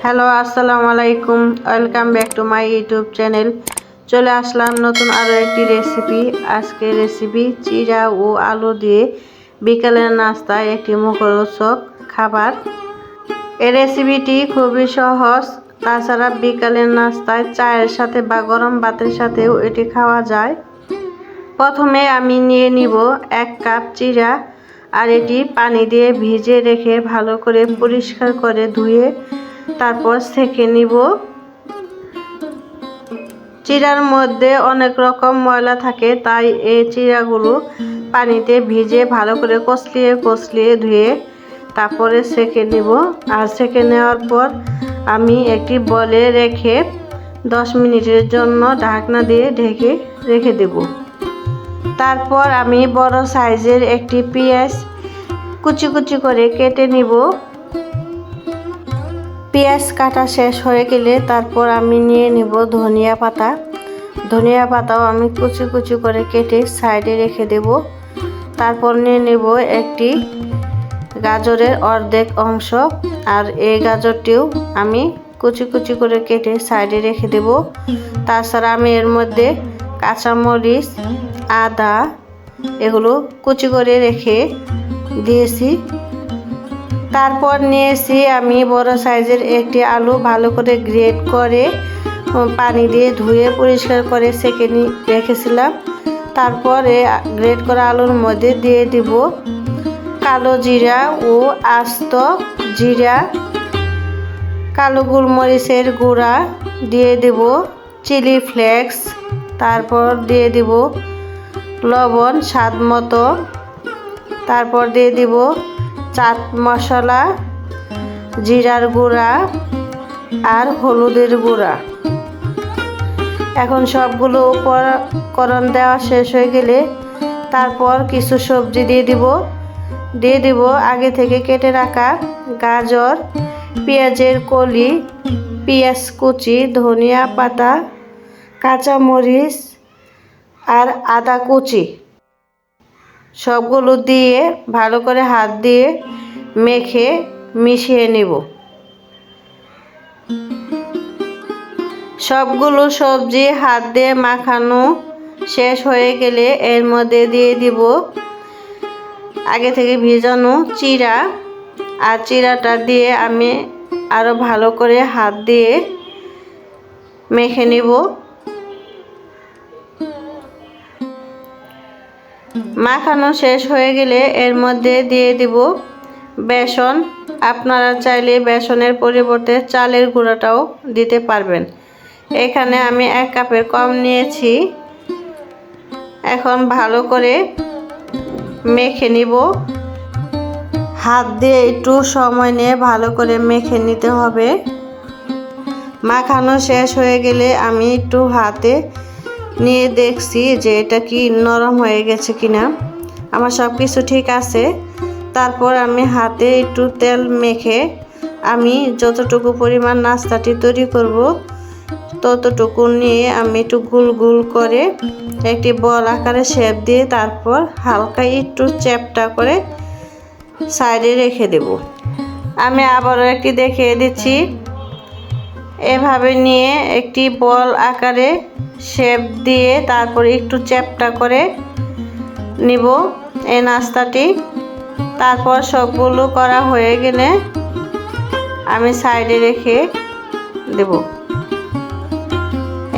Hello, আসসালামু আলাইকুম। Welcome back to my YouTube channel. চলে আসলাম নতুন আরও একটি রেসিপি। আজকে রেসিপি চিড়া ও আলু দিয়ে বিকালের নাস্তায় একটি মুখরোচক খাবার। এই রেসিপিটি খুবই সহজ, তাছাড়া বিকালের নাস্তায় চায়ের সাথে বা গরম ভাতের সাথেও এটি খাওয়া যায়। প্রথমে আমি নিয়ে নিব 1 কাপ চিড়া, আর এটি পানি দিয়ে ভিজিয়ে রেখে ভালো করে পরিষ্কার করে ধুয়ে তারপর সেঁকে নিব। চিড়ার মধ্যে অনেক রকম ময়লা থাকে, তাই এই চিড়াগুলো পানিতে ভিজে ভালো করে কষলিয়ে ধুয়ে তারপরে সেঁকে নিব। আর সেঁকে নেওয়ার পর আমি একটি বলে রেখে 10 মিনিটের জন্য ঢাকনা দিয়ে ঢেকে রেখে দেব। তারপর আমি বড় সাইজের একটি পেঁয়াজ কুচি কুচি করে কেটে নিব। পেঁয়াজ কাটা শেষ হয়ে গেলে তারপর আমি নিয়ে নিব ধনিয়া পাতাও আমি কুচি কুচি করে কেটে সাইডে রেখে দেব। তারপর নিয়ে নেব একটি গাজরের অর্ধেক অংশ, আর এই গাজরটিও আমি কুচি কুচি করে কেটে সাইডে রেখে দেব। তাছাড়া আমি এর মধ্যে কাঁচামরিচ, আদা এগুলো কুচি করে রেখে দিয়েছি। তারপর নিয়েছি আমি বড় সাইজের একটি আলু, ভালো করে গ্রেট করে পানি দিয়ে ধুয়ে পরিষ্কার করে সেঁকে রেখেছিলাম। তারপর এই গ্রেট করা আলুর মধ্যে দিয়ে দিব কালো জিরা ও আস্ত জিরা, কালো গোলমরিচের গুঁড়া দিয়ে দেব, চিলি ফ্লেক্স, তারপর দিয়ে দিব লবণ স্বাদ মতো, তারপর দিয়ে দিব চাট মশলা, জিরার গুঁড়া আর হলুদের গুঁড়া। এখন সবগুলো উপকরণ দেওয়া শেষ হয়ে গেলে তারপর কিছু সবজি দিয়ে দিব আগে থেকে কেটে রাখা গাজর, পেঁয়াজের কলি, পেঁয়াজ কুচি, ধনিয়া পাতা, কাঁচামরিচ আর আদা কুচি। সবগুলো দিয়ে ভালো করে হাত দিয়ে মেখে মিশিয়ে নেব। সবগুলো সবজি হাত দিয়ে মাখানো শেষ হয়ে গেলে এর মধ্যে দিয়ে দিব আগে থেকে ভিজানো চিড়া, আর চিড়াটা দিয়ে আমি আরও ভালো করে হাত দিয়ে মেখে নেব। মাখানো শেষ হয়ে গেলে এর মধ্যে দিয়ে দিব বেসন। আপনারা চাইলে বেসনের পরিবর্তে চালের গুঁড়াটাও দিতে পারবেন। এখানে আমি 1 কাপের কম নিয়েছি। এখন ভালো করে মেখে নিব। হাত দিয়ে একটু সময় নিয়ে ভালো করে মেখে নিতে হবে। মাখানো শেষ হয়ে গেলে আমি একটু হাতে নিয়ে দেখছি যে এটা কি নরম হয়ে গেছে কিনা। আমার সব কিছু ঠিক আছে। তারপর আমি হাতে একটু তেল মেখে আমি যতটুকু পরিমাণ নাস্তাটি তৈরি করব ততটুকু নিয়ে আমি একটু গোল গোল করে একটি বল আকারে শেপ দিয়ে তারপর হালকা একটু চ্যাপটা করে সাইডে রেখে দেব। আমি আবারও একটি দেখিয়ে দিচ্ছি। এভাবে নিয়ে একটি বল আকারে শেপ দিয়ে তারপর একটু চ্যাপটা করে নিব এই নাস্তাটি। তারপর সবগুলো করা হয়ে গেলে আমি সাইডে রেখে দেব।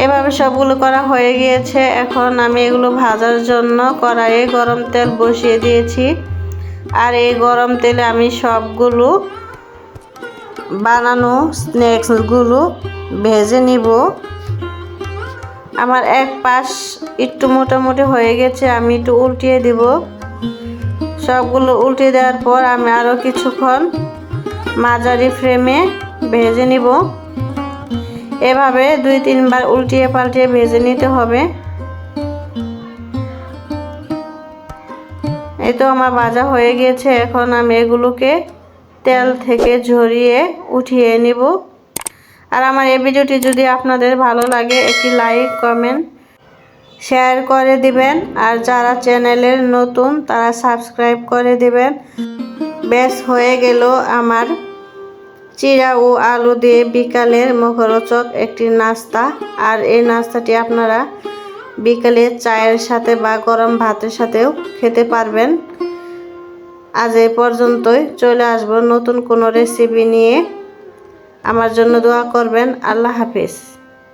এভাবে সবগুলো করা হয়ে গিয়েছে। এখন আমি এগুলো ভাজার জন্য কড়াইয়ে গরম তেল বসিয়ে দিয়েছি, আর এই গরম তেলে আমি সবগুলো বানানো স্ন্যাক্সগুলো ভেজে নিব। আমার এক পাশ একটু মোটামুটি হয়ে গেছে, আমি একটু উল্টিয়ে দিব। সবগুলো উল্টে দেওয়ার পর আমি আরও কিছুক্ষণ মাঝারি ফ্লেমে ভেজে নিব। এভাবে 2-3 বার উল্টিয়ে পাল্টিয়ে ভেজে নিতে হবে। এই তো আমার ভাজা হয়ে গেছে। এখন আমি এগুলোকে তেল থেকে ঝরিয়ে উঠিয়ে নিব। আর আমার এই ভিডিওটি যদি আপনাদের ভালো লাগে একটি লাইক, কমেন্ট, শেয়ার করে দিবেন। আর যারা চ্যানেলের নতুন তারা সাবস্ক্রাইব করে দিবেন। বেশ হয়ে গেল আমার চিড়া ও আলু দিয়ে বিকালের মুখরোচক একটি নাস্তা। আর এই নাস্তাটি আপনারা বিকালে চায়ের সাথে বা গরম ভাতের সাথেও খেতে পারবেন। আজ এই পর্যন্তই, চলে আসবো নতুন কোনো রেসিপি নিয়ে। আমার জন্য দোয়া করবেন। আল্লাহ হাফিজ।